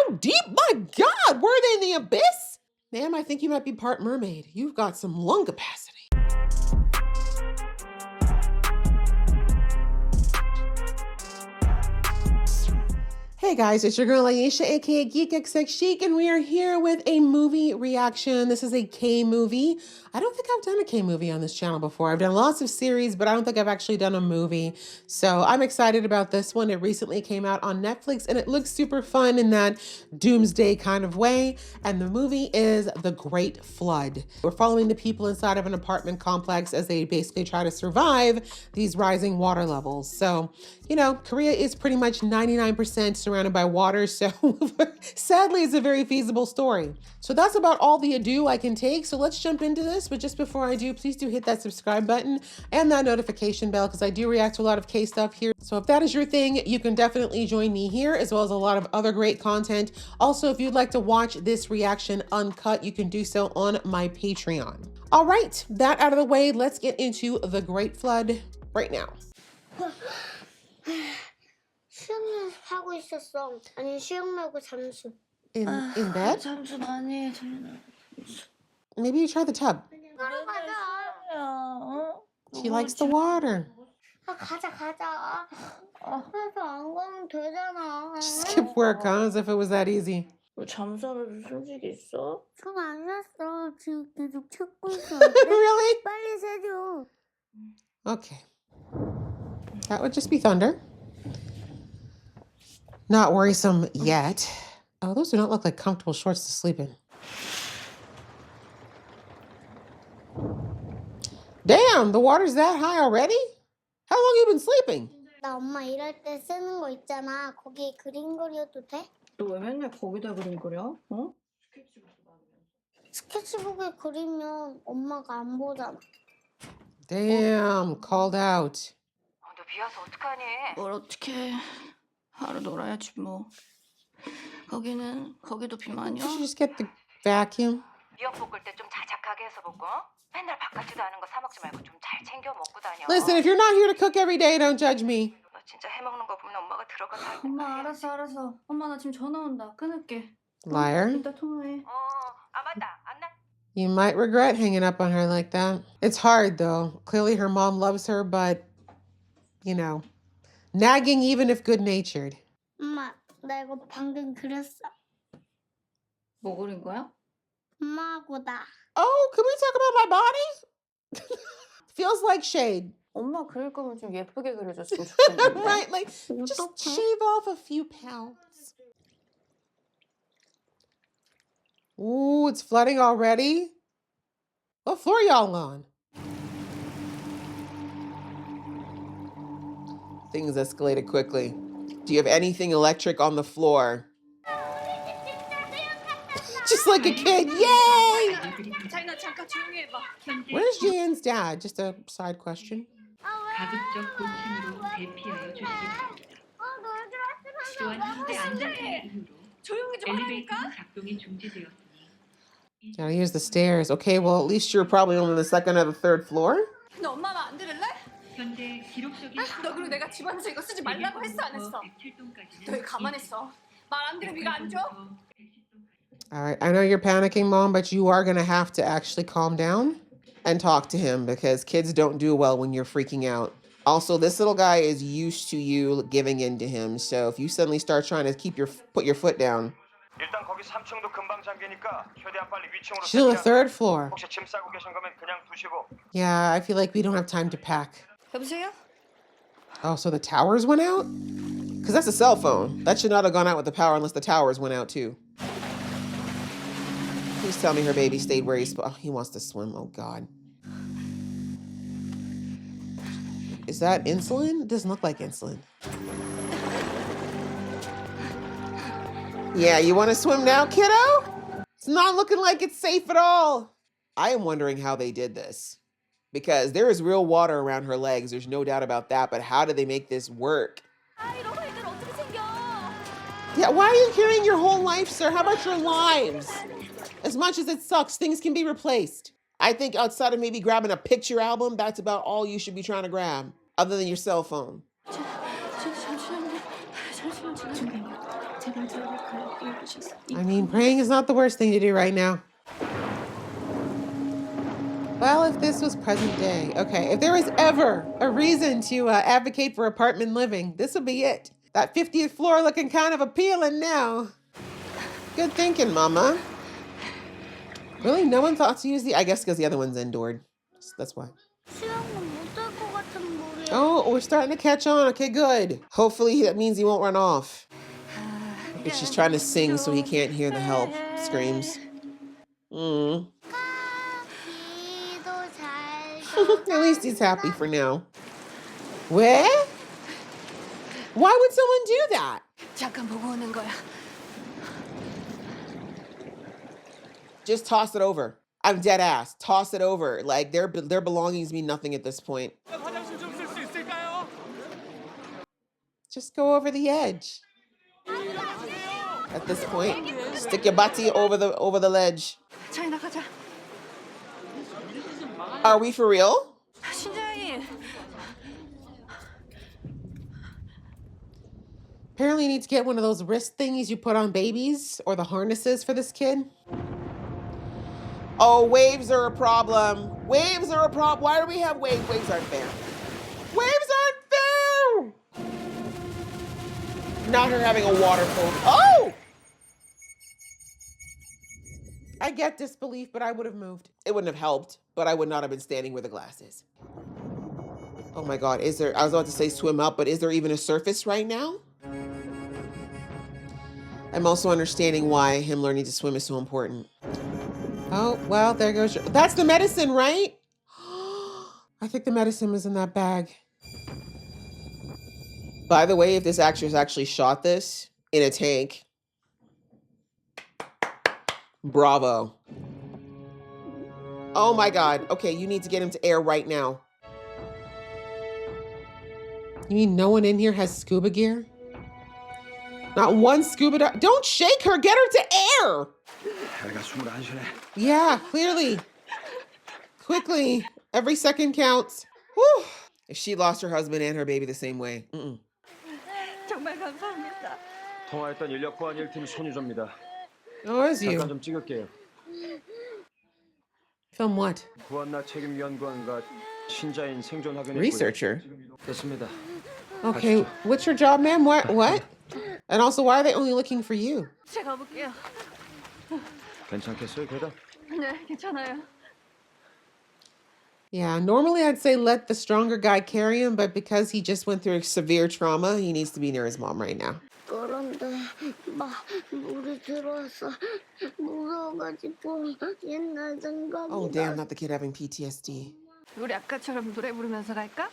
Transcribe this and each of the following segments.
How deep? My God, were they in the abyss? Ma'am, I think you might be part mermaid. You've got some lung capacity. Hey guys, it's your girl Aisha, aka Geek XX Chic, and we are here with a movie reaction. This is a K movie. I don't think I've done a K movie on this channel before. I've done lots of series, but I don't think I've actually done a movie. So I'm excited about this one. It recently came out on Netflix and it looks super fun in that doomsday kind of way. And the movie is The Great Flood. We're following the people inside of an apartment complex as they basically try to survive these rising water levels. So, you know, Korea is pretty much 99% surrounded by water. So sadly, it's a very feasible story. So that's about all the ado I can take. So let's jump into this. But just before I do, please do hit that subscribe button and that notification bell because I do react to a lot of K stuff here. So if that is your thing, you can definitely join me here as well as a lot of other great content. Also, if you'd like to watch this reaction uncut, you can do so on my Patreon. All right, that out of the way, let's get into The Great Flood right now. 수영 연습하고 있었어. 아니 수영 말고 잠수. In bed? 잠수 아니. Maybe you try the tub. 바로 가자. She likes the water. 아 가자. 그래서 안 가면 되잖아. Skip work, huh? As if it was that easy. 너 잠수하면서 숨쉬기 있어? 손안 났어. 지금 계속 찾고 있어. Really? 빨리 세줘. Okay. That would just be thunder. Not worrisome yet. Oh, those do not look like comfortable shorts to sleep in. Damn, the water's that high already? How long you been sleeping? 나 엄마 일할 때 쓰는 거 있잖아. 거기 그림 그려도 돼? 너 왜 맨날 거기다 그림 그려? 어? 스케치북에 그리면 엄마가 안 보잖아. Damn, called out. 너 비 와서 어떡하니? 뭘 어떻게 하루 놀아야지 뭐. 거기도 비 많이 와? You should just get the vacuum. 미역 볶을 때 좀 자작하게 해서 볶고 맨날 바깥지도 않은 거 사 먹지 말고 좀 잘 챙겨 먹고 다녀. Listen, if you're not here to cook every day, don't judge me. 너 진짜 해먹는 거 보면 엄마가 들어가서 할 엄마 알았어. 엄마 나 지금 전화 온다. 끊을게. Liar. 이따 통화해. 아 맞다. 안 나. You might regret hanging up on her like that. It's hard though. Clearly her mom loves her, but, you know, nagging even if good-natured. 엄마, 나 이거 방금 그렸어. 뭐 그린 거야? 엄마하고 나. Oh, can we talk about my body? Feels like shade. 엄마 그릴 거면 좀 예쁘게 그려줬으면 좋겠는데. Right, like just shave off a few pounds. Ooh, it's flooding already? What floor y'all on? Things escalated quickly. Do you have anything electric on the floor? Just like a kid, yay! 자기나 잠깐 조용히 해봐. Where's Jian's dad? Just a side question. 가급적 고층으로 대피하여 주시기 바랍니다. 또한 현재 안전상의 이유로 조용히 좀 엘리베이터는 작동이 중지되었으니 Gotta use the stairs. Okay, well, at least you're probably on the second or the third floor. 너 엄마 말 안 들을래? 현재 기록적인 너 그리고 내가 집안에서 이거 쓰지 말라고 했어 안 했어? 너 왜 가만히 있어? 말 안 들으면 이거 안 줘? All right, I know you're panicking, Mom, but you are gonna have to actually calm down and talk to him because kids don't do well when you're freaking out. Also, this little guy is used to you giving in to him, so if you suddenly start trying to put your foot down. 일단 거기 3층도 금방 잠기니까 최대한 빨리 위층으로 She's on the third floor. 혹시 짐 싸고 계신 거면 그냥 두시고. Yeah, I feel like we don't have time to pack. 여보세요? Oh, so the towers went out? Because that's a cell phone. That should not have gone out with the power unless the towers went out too. Please tell me her baby stayed where he's supposed. Oh, he wants to swim. Oh, God. Is that insulin? It doesn't look like insulin. Yeah, you want to swim now, kiddo? It's not looking like it's safe at all. I am wondering how they did this because there is real water around her legs. There's no doubt about that. But how did they make this work? Yeah, why are you carrying your whole life, sir? How about your lives? As much as it sucks, things can be replaced. I think outside of maybe grabbing a picture album, that's about all you should be trying to grab, other than your cell phone. 제발 들어갈까요? 읽으셨어요. I mean, praying is not the worst thing to do right now. Well, if this was present day, okay, if there was ever a reason to advocate for apartment living, this would be it. That 50th floor looking kind of appealing now. Good thinking, Mama. Really, no one thought to use I guess because the other one's indoor. That's why. 수영은 못할 것 같은 물이야. Oh, we're starting to catch on. Okay, good. Hopefully that means he won't run off. But she's trying to sing so he can't hear the help screams. Mm. 가기도 잘도 At least he's happy for now. Where? Why would someone do that? 잠깐 보고 오는 거야. Just toss it over. I'm dead ass. Toss it over. Like their belongings mean nothing at this point. Just go over the edge. At this point, stick your body over the ledge. 잘 나가자. Are we for real? 신자이. Apparently, you need to get one of those wrist thingies you put on babies or the harnesses for this kid. Oh, waves are a problem. Waves are a problem. Why do we have waves? Waves aren't fair. Waves aren't fair. Not her having a water polo. Oh! I get disbelief, but I would have moved. It wouldn't have helped, but I would not have been standing where the glass is. Oh my God, is there, I was about to say swim up, but is there even a surface right now? I'm also understanding why him learning to swim is so important. Oh, well, there goes that's the medicine, right? I think the medicine was in that bag. By the way, if this actress actually shot this in a tank, bravo. Oh my God. Okay, you need to get him to air right now. You mean no one in here has scuba gear? Not one scuba dive. Don't shake her. Get her to air. Yeah, clearly. Quickly. Every second counts. Whew. If she lost her husband and her baby the same way. 정말 감사합니다. 통화했던 인력 보안 1팀 손유정입니다. Oh, is you. 잠깐 좀 찍을게요. Film what? 구한나 책임위원관과 신자인 생존 확인을 Researcher. 됐습니다. Okay, what's your job, ma'am? What? And also, why are they only looking for you? 제가 볼게요. 괜찮겠어요, 계단? 네, 괜찮아요. Yeah, normally I'd say let the stronger guy carry him, but because he just went through a severe trauma, he needs to be near his mom right now. 그런데 막 물이 들어와서 무서워가지고 옛날 생각이 Oh, damn, not the kid having PTSD. 우리 아까처럼 노래 부르면서 갈까?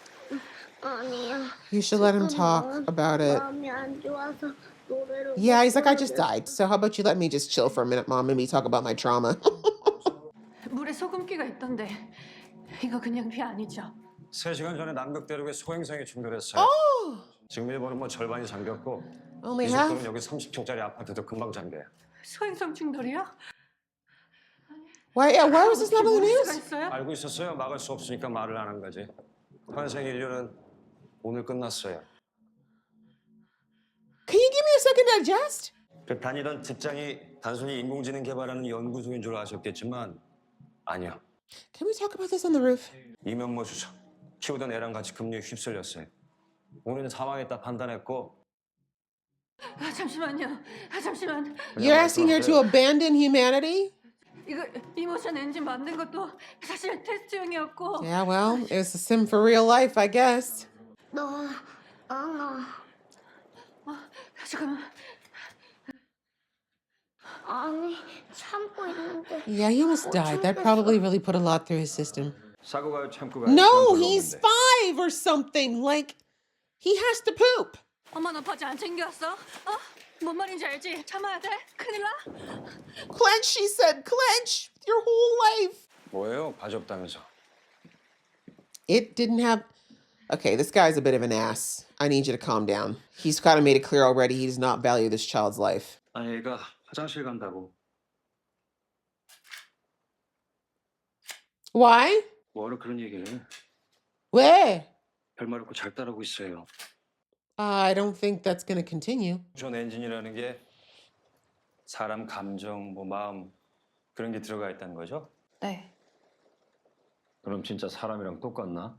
아니야. You should let him talk about it. 마음이 안 좋아서 노래를 Yeah, he's 못 like, I just 부르겠어. died. So how about you let me just chill for a minute, mom, and me talk about my trauma. 물에 소금기가 있던데 이거 그냥 비 아니죠? 3시간 전에 남극대륙에 소행성이 충돌했어요. Oh, 지금 일본은 뭐 절반이 잠겼고 only 이 속도면 half? 여기 30층짜리 아파트도 금방 잠겨요. 소행성 충돌이요? Why was this not on the 모를 수가 news? 있어요? 알고 있었어요. 막을 수 없으니까 말을 안 한 거지. 환생 인류는 오늘 끝났어요. Can you give me a second to digest? 그 다니던 직장이 단순히 인공지능 개발하는 연구소인 줄 아셨겠지만 아니요. Can we talk about this on the roof? 이면모 주석. 키우던 애랑 같이 급류에 휩쓸렸어요. 우리는 사망했다 판단했고 잠시만요. 잠시만. You're asking her to abandon humanity? 이거 이모션 엔진 만든 것도 사실 테스트용이었고. Yeah, well, it was a sim for real life, I guess. 너 잠깐만. 아니 참고 있는데 Yeah, he almost died. That probably really put a lot through his system. 사고가요 참고가요. No, he's 5 or something. Like, he has to poop. 엄마 너 바지 안 챙겨왔어? 뭔 말인지 알지? 참아야 돼. 큰일 나. Clench, she said. Clench your whole life. 뭐예요? 바지 없다면서. It didn't have... Okay, this guy's a bit of an ass. I need you to calm down. He's kind of made it clear already he does not value this child's life. 아니 애가 화장실 간다고. Why? 뭐하러 그런 얘기를 해? Where? 별말 없고 잘 따르고 있어요. I don't think that's going to continue. 전 엔진이라는 게 사람 감정, 뭐 마음 그런 게 들어가 있다는 거죠? 네. 그럼 진짜 사람이랑 똑같나?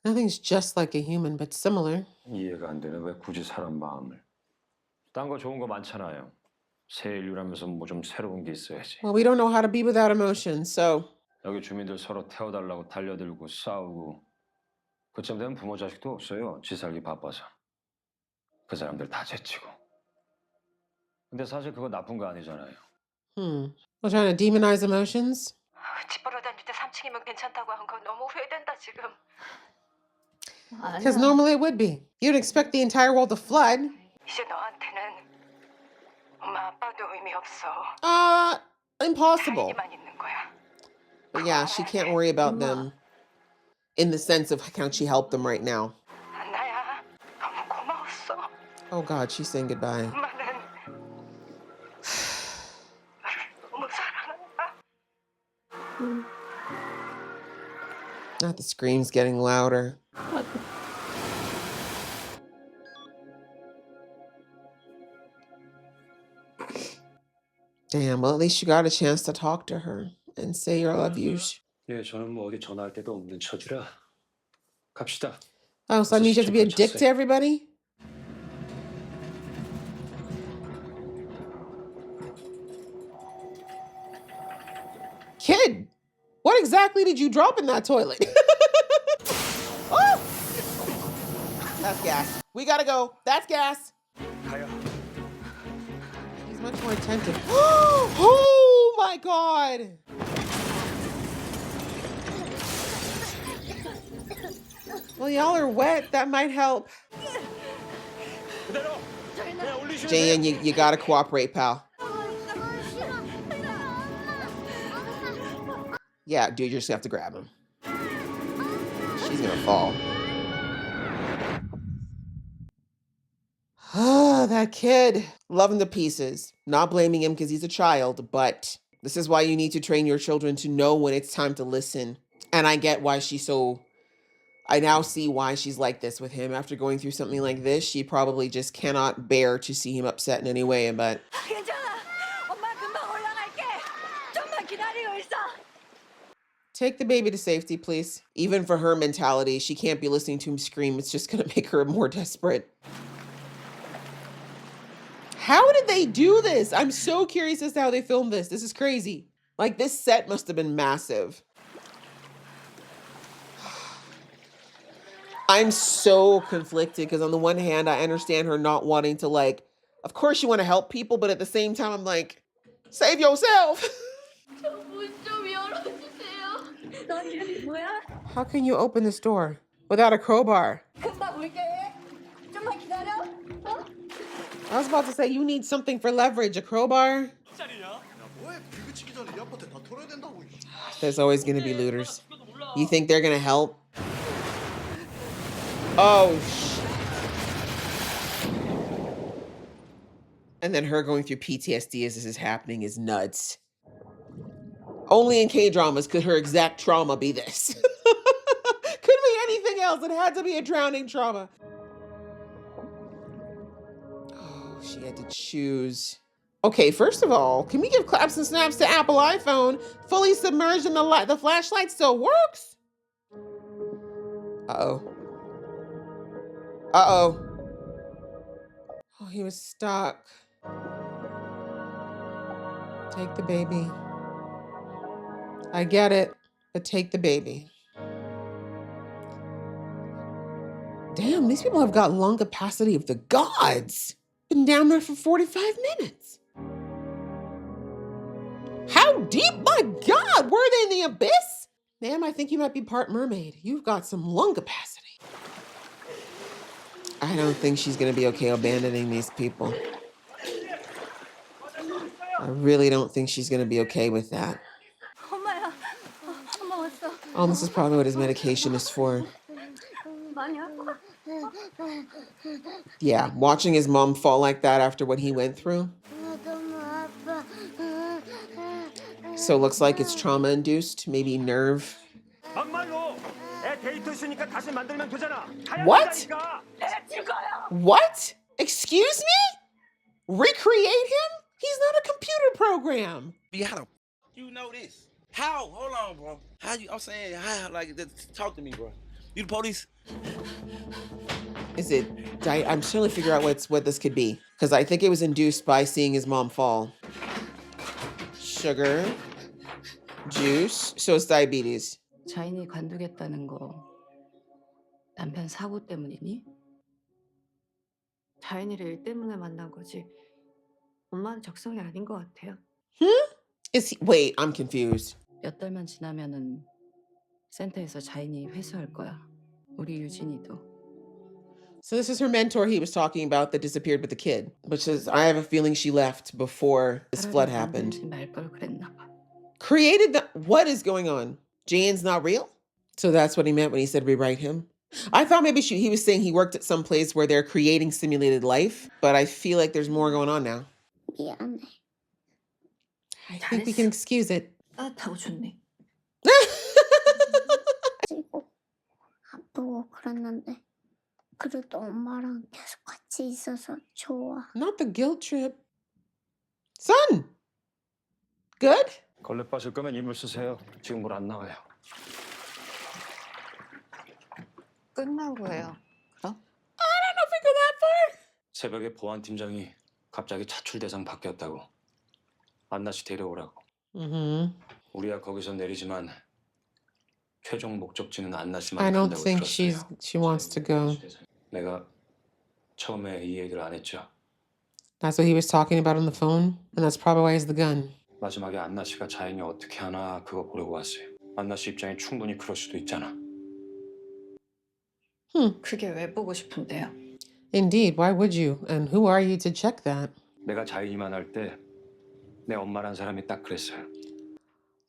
Nothing's just like a human, but similar. 이해가 안 되네. 왜 굳이 사람 마음을? 딴 거 좋은 거 많잖아요. 새 인류라면서 뭐 좀 새로운 게 있어야지. Well, we don't know how to be without emotion, so 여기 주민들 서로 태워달라고 달려들고 싸우고 그쯤 되면 부모 자식도 없어요. 지 살기 바빠서. 그 사람들 다 제치고. 근데 사실 그거 나쁜 거 아니잖아요. We're trying to demonize emotions. 집 보러 다닐 때 3층이면 괜찮다고 한 거 너무 후회된다 지금. Because normally it would be. You'd expect the entire world to flood. 이제 너한테는 엄마 아빠도 의미 없어. Impossible. 다행히만 있는 거야. But yeah, she can't worry about them in the sense of can she help them right now. 안나야, 너무 고마웠어. Oh God, she's saying goodbye. 엄마는 너를 너무 사랑한다. Not the screams getting louder. Damn, well, at least you got a chance to talk to her and say your love yous. 예, 저는 뭐 어디 전화할 데도 없는 처지라 갑시다. Oh, so that means you have to be a dick to everybody? Kid, what exactly did you drop in that toilet? Oh! That's gas. We gotta go. That's gas. 가요. He's much more attentive. Oh my God. Well, y'all are wet. That might help. Jan, you gotta cooperate, pal. Yeah, dude, you just have to grab him. She's gonna fall. Ah, that kid. Love him to pieces. Not blaming him because he's a child, but this is why you need to train your children to know when it's time to listen. And I get why I now see why she's like this with him. After going through something like this, she probably just cannot bear to see him upset in any way, but 괜찮아. 엄마 금방 올라갈게. 좀만 기다리고 있어. take the baby to safety, please. Even for her mentality, she can't be listening to him scream. It's just gonna make her more desperate. How did they do this? I'm so curious as to how they filmed this. This is crazy. Like, this set must have been massive. I'm so conflicted because on the one hand, I understand her not wanting to, like, of course you want to help people, but at the same time, I'm like, save yourself. 문좀 열어주세요. 넌 이름이 뭐야? How can you open this door without a crowbar? 금방 올게. 좀만 기다려. 어? I was about to say, you need something for leverage, a crowbar. There's always going to be looters. You think they're going to help? Oh, and then her going through PTSD as this is happening is nuts. Only in K-dramas could her exact trauma be this. Could be anything else. It had to be a drowning trauma. Oh, she had to choose. Okay, first of all, can we give claps and snaps to Apple iPhone? Fully submerged in the flashlight still works. Uh-oh. Uh-oh. Oh, he was stuck. Take the baby. I get it, but take the baby. Damn, these people have got lung capacity of the gods. Been down there for 45 minutes. How deep? My God, were they in the abyss? Ma'am, I think you might be part mermaid. You've got some lung capacity. I don't think she's gonna be okay abandoning these people. I really don't think she's gonna be okay with that. 엄마야. 엄마 왔어. Oh, this is probably what his medication is for. 많이 아파? Yeah, watching his mom fall like that after what he went through. 너무 아파. So it looks like it's trauma induced, maybe nerve. 막말로 애 데이트 있으니까 다시 만들 아니면 되잖아. 가야 What? 된다니까. What? Excuse me? Recreate him? He's not a computer program. How the you know this? How? Hold on, bro. How you? I'm saying, how? Like, talk to me, bro. You the police? Is it? I'm trying to figure out what this could be because I think it was induced by seeing his mom fall. Sugar, juice, so it's diabetes. 자인이 관두겠다는 거 남편 사고 때문이니? 자인이를 일 때문에 만난 거지. 엄마는 적성이 아닌 것 같아요. Is he? Wait, I'm confused. 몇 달만 지나면은 센터에서 자인이 회수할 거야. 우리 유진이도. So this is her mentor he was talking about that disappeared with the kid, which is I have a feeling she left before this flood happened. 말걸 그랬나 봐. Created the what is going on? Jane's not real? So that's what he meant when he said rewrite him. I thought maybe he was saying he worked at some place where they're creating simulated life, but I feel like there's more going on now. 미안해. I think we can excuse it. 따뜻하고 좋네. 그리고 아프고 그랬는데 그래도 엄마랑 계속 같이 있어서 좋아. Not the guilt trip. Son! Good? 걸레 빠질 거면 이물 쓰세요. 지금 물 안 나와요. 끝난 거예요. 그럼? I don't know if we go that far. 새벽에 보안팀장이 갑자기 차출 대상 바뀌었다고. 안나 씨 데려오라고. 우리야 거기서 내리지만 최종 목적지는 안나 씨만 I don't 간다고 think 들었어요. she wants to go. 내가 처음에 이 얘기를 안 했죠. That's what he was talking about on the phone, and that's probably why he has the gun. 마지막에 안나 씨가 자인이 어떻게 하나 그거 보려고 왔어요. 안나 씨 입장이 충분히 그럴 수도 있잖아. 그게 왜 보고 싶은데요? Indeed, why would you? And who are you to check that? 내가 자인이만 할 때 내 엄마란 사람이 딱 그랬어요.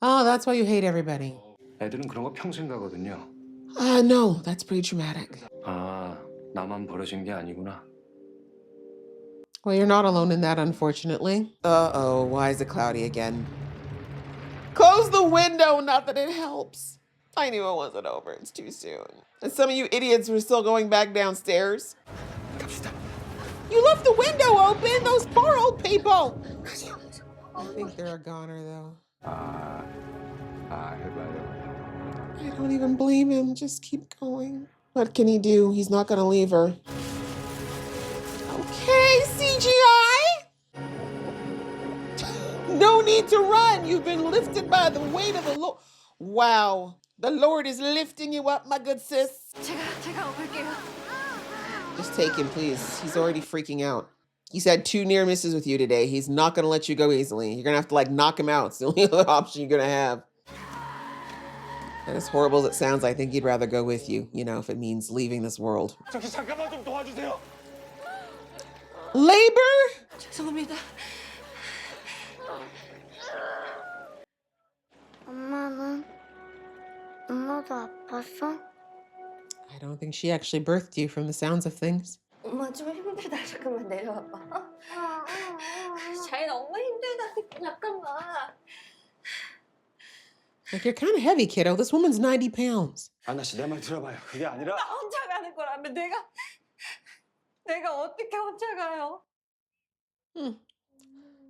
Oh, that's why you hate everybody. 애들은 그런 거 평생 가거든요. No, that's pretty traumatic. 아, 나만 버려진 게 아니구나. Well, you're not alone in that, unfortunately. Uh-oh, why is it cloudy again? Close the window, not that it helps. I knew it wasn't over, it's too soon. And some of you idiots were still going back downstairs. You left the window open, those poor old people. I think they're a goner, though. I don't even blame him, just keep going. What can he do? He's not gonna leave her. Okay, CGI! No need to run. You've been lifted by the weight of the Lord. Wow. The Lord is lifting you up, my good sis. 제가 업을게요. Just take him, please. He's already freaking out. He's had 2 near misses with you today. He's not going to let you go easily. You're going to have to, like, knock him out. It's the only other option you're going to have. And as horrible as it sounds, I think he'd rather go with you, you know, if it means leaving this world. 저기 잠깐만 좀 도와주세요. Labor? 죄송합니다. 엄마도 아팠어? I don't think she actually birthed you from the sounds of things. 엄마 좀 힘들다. 잠깐만 내려와봐. 자인 엄마 힘들다니까 잠깐만. Like, you're kind of heavy, kiddo. This woman's 90 pounds. 안나 씨, 내 말 들어봐요. 그게 아니라 나 혼자 가는 거라면 내가 어떻게 혼자 가요?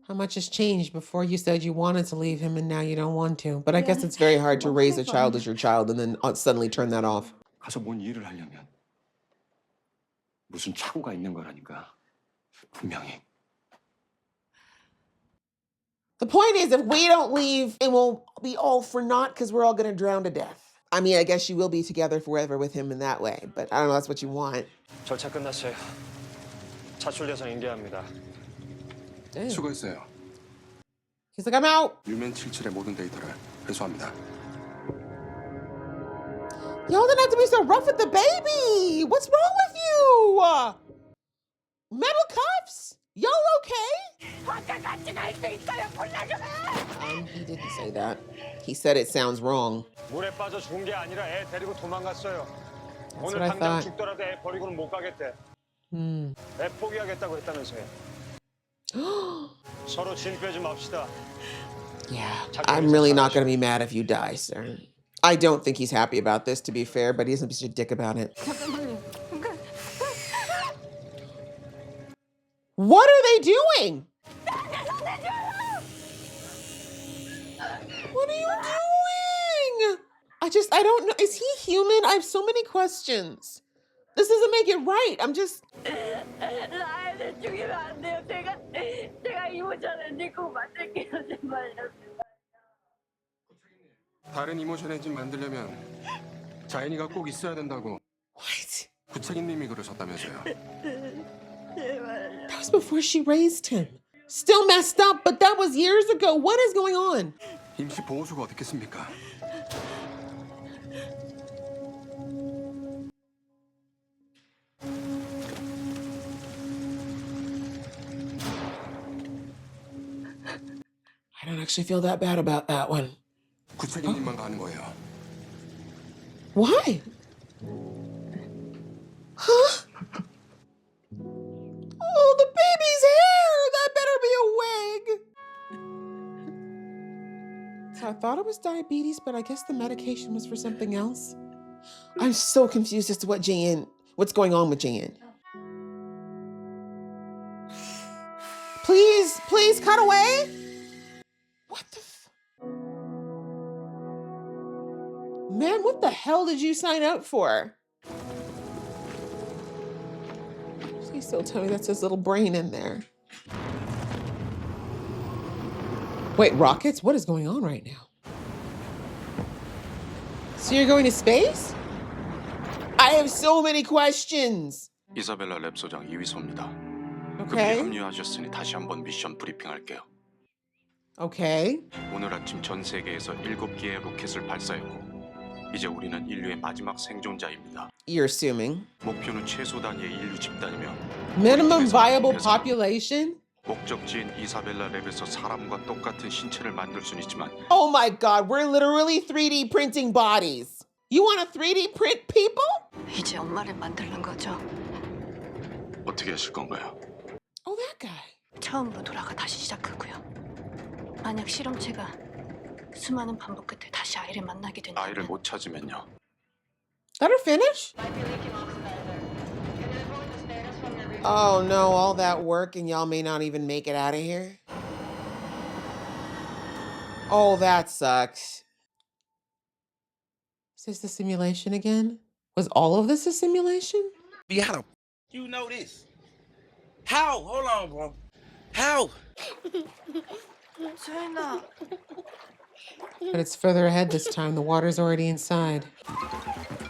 How much has changed before you said you wanted to leave him and now you don't want to? But I guess it's very hard to raise a child as your child and then suddenly turn that off. 가서 뭔 일을 하려면 무슨 착오가 있는 거라니까. 분명히. The point is, if we don't leave, it won't be all for naught because we're all going to drown to death. I mean, I guess you will be together forever with him in that way, but I don't know, that's what you want. 절차 끝났어요. 차출 대상 인계합니다. Damn. 수고했어요. He's like, I'm out. 유면 77의 모든 데이터를 회수합니다. Y'all didn't have to be so rough with the baby. What's wrong with you? Metal cuffs? Y'all okay? He didn't say that. He said it sounds wrong. 물에 빠져 죽은 게 아니라 애 데리고 도망갔어요. That's 오늘 what I 당장 thought. 죽더라도 애 버리고는 못 가겠대. 애 포기하겠다고 했다면서요. 서로 진 빼지 맙시다. Yeah, I'm really not going to be mad if you die, sir. I don't think he's happy about this, to be fair, but he isn't such a dick about it. What are they doing? What are you doing? I don't know. Is he human? I have so many questions. This doesn't make it right. I'm just. 다른 이모션 엔진 만들려면 자연이가 꼭 있어야 된다고 What? 부책임님이 그러셨다면서요. That was before she raised him. Still messed up, but that was years ago. What is going on? 임시 보호소가 어떻겠습니까? I don't actually feel that bad about that one. 부책임님만 가는 거예요. Why? Huh? Oh, the baby's hair! That better be a wig! So I thought it was diabetes, but I guess the medication was for something else. I'm so confused as to what's going on with Jan. Please cut away. What the Man, what the hell did you sign up for? Please don't tell me that's his little brain in there. Wait, rockets? What is going on right now? So you're going to space? I have so many questions. 이사벨라 랩소장 이위소입니다. Okay. 합류하셨으니 다시 한번 미션 브리핑할게요. Okay. 오늘 아침 전 세계에서 7개의 로켓을 발사했고 이제 우리는 인류의 마지막 생존자입니다. You're assuming. 목표는 최소 단위의 인류 집단이며 Minimum viable population? 목적지인 이사벨라 랩에서 사람과 똑같은 신체를 만들 수는 있지만 Oh my god, we're literally 3D printing bodies. You want to 3D print people? 이제 엄마를 만들는 거죠. 어떻게 하실 건가요? Oh, that guy. 처음으로 돌아가 다시 시작하고요. 만약 실험체가 수많은 반복 끝에 다시 아이를 만나게 아이를 된다면 못 찾으면요. Let her finish? Oh no, all that work and y'all may not even make it out of here. Oh, that sucks. Is this the simulation again? Was all of this a simulation? How the you know this? How? Hold on, bro. How? 소연아. But it's further ahead this time. The water's already inside.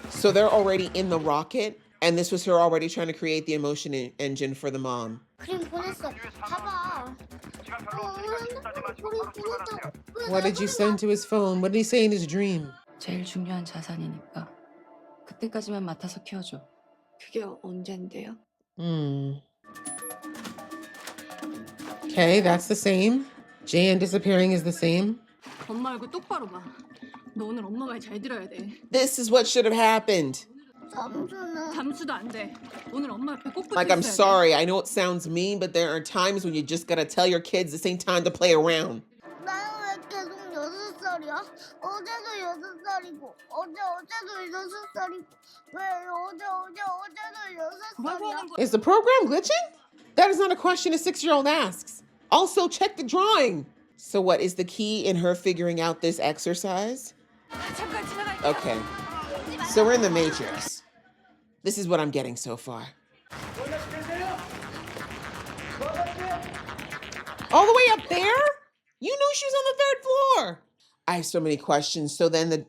So they're already in the rocket, and this was her already trying to create the emotion engine for the mom. 그림 보냈어. 봐봐. What did you send to his phone? What did he say in his dream? 제일 중요한 자산이니까 그때까지만 맡아서 키워줘. 그게 언젠데요? Okay, that's the same. Jan disappearing is the same. 엄마 얼굴 똑바로 봐. 너 오늘 엄마 말 잘 들어야 돼. This is what should have happened. 잠수는 잠수도 안 돼. 오늘 엄마 옆에 꼭 붙어 Like, I'm 있어야 돼. sorry. I know it sounds mean, but there are times when you just gotta tell your kids this ain't time to play around. 나는 왜 계속 6살이야? 어제도 6살이고 어제도 6살이고 왜 어제도 6살이야? Is the program glitching? That is not a question a 6-year-old asks. Also, check the drawing. So what is the key in her figuring out this exercise? 잠깐 지나갈게요. Okay. So we're in the Matrix. This is what I'm getting so far. All the way up there? You knew she was on the 3rd floor. I have so many questions. So then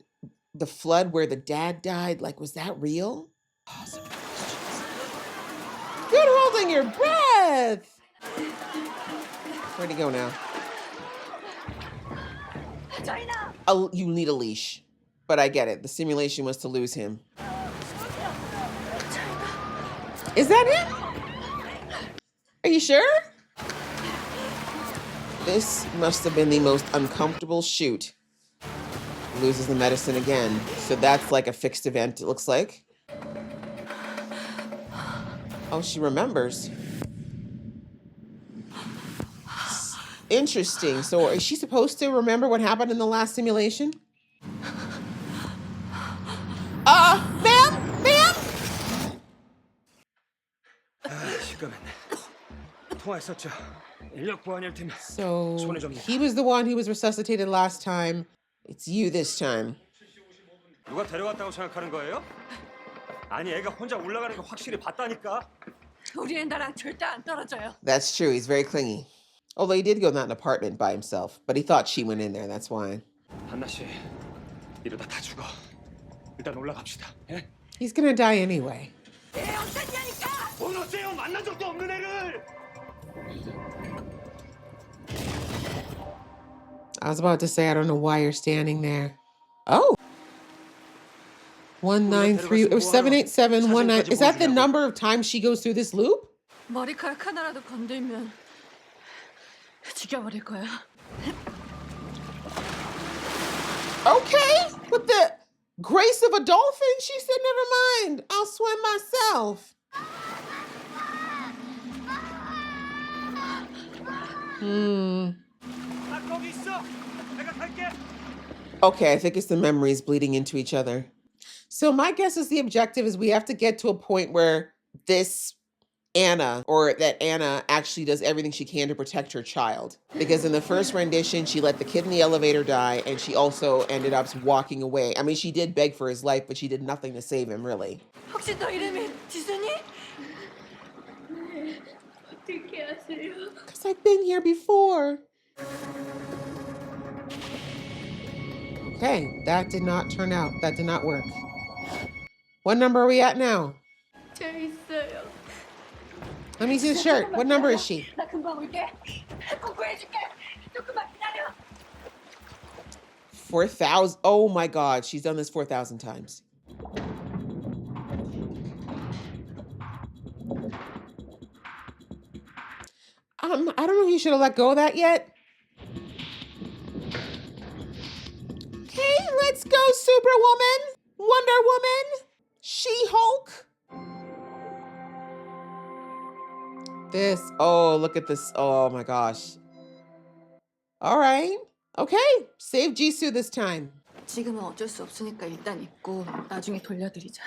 the flood where the dad died, like, was that real? Oh, so many questions. Good holding your breath. Where'd he go now? You need a leash. But I get it. The simulation was to lose him. Is that it? Are you sure? This must have been the most uncomfortable shoot. Loses the medicine again. So that's like a fixed event, it looks like. Oh, she remembers. Interesting. So is she supposed to remember what happened in the last simulation? Ma'am? Ma'am? So he was the one who was resuscitated last time. It's you this time. 누가 데려왔다고 생각하는 거예요? 아니 애가 혼자 올라가는 거 확실히 봤다니까. 우리 애나랑 절대 안 떨어져요. That's true. He's very clingy. Although he did go in that apartment by himself, but he thought she went in there. That's why. 한나 씨, 이러다 다 죽어. 일단 올라갑시다. 예? He's gonna die anyway. 애 어땠냐니까! 뭔 어째요? 만난 적도 없는 애를. I was about to say, I don't know why you're standing there. Oh. 193 or 78719. Is that the number of times she goes through this loop? 머리카락 하나라도 건들면 죽여버릴 거야. Okay. With the grace of a dolphin, she said, never mind. I'll swim myself. 나 거기 있어. 내가 갈게. Okay, I think it's the memories bleeding into each other. So my guess is the objective is we have to get to a point where this Anna, or that Anna actually does everything she can to protect her child. Because in the first rendition, she let the kid in the elevator die, and she also ended up walking away. I mean, she did beg for his life, but she did nothing to save him, really. 혹시 너 이름이 지순이? 어떻게 아세요? Because I've been here before. Okay, that did not turn out. That did not work. What number are we at now? 저 있어요. Let me see the shirt. What number is she? 나 금방 올게. 꼭 구해줄게. 조금만 기다려. 4,000. Oh my God, she's done this 4,000 times. I don't know if you should have let go of that yet. Okay, let's go, Superwoman, Wonder Woman, She-Hulk. This, oh, look at this. Oh my gosh. All right. Okay, save Jisoo this time. 지금은 어쩔 수 없으니까 일단 입고 나중에 돌려드리자.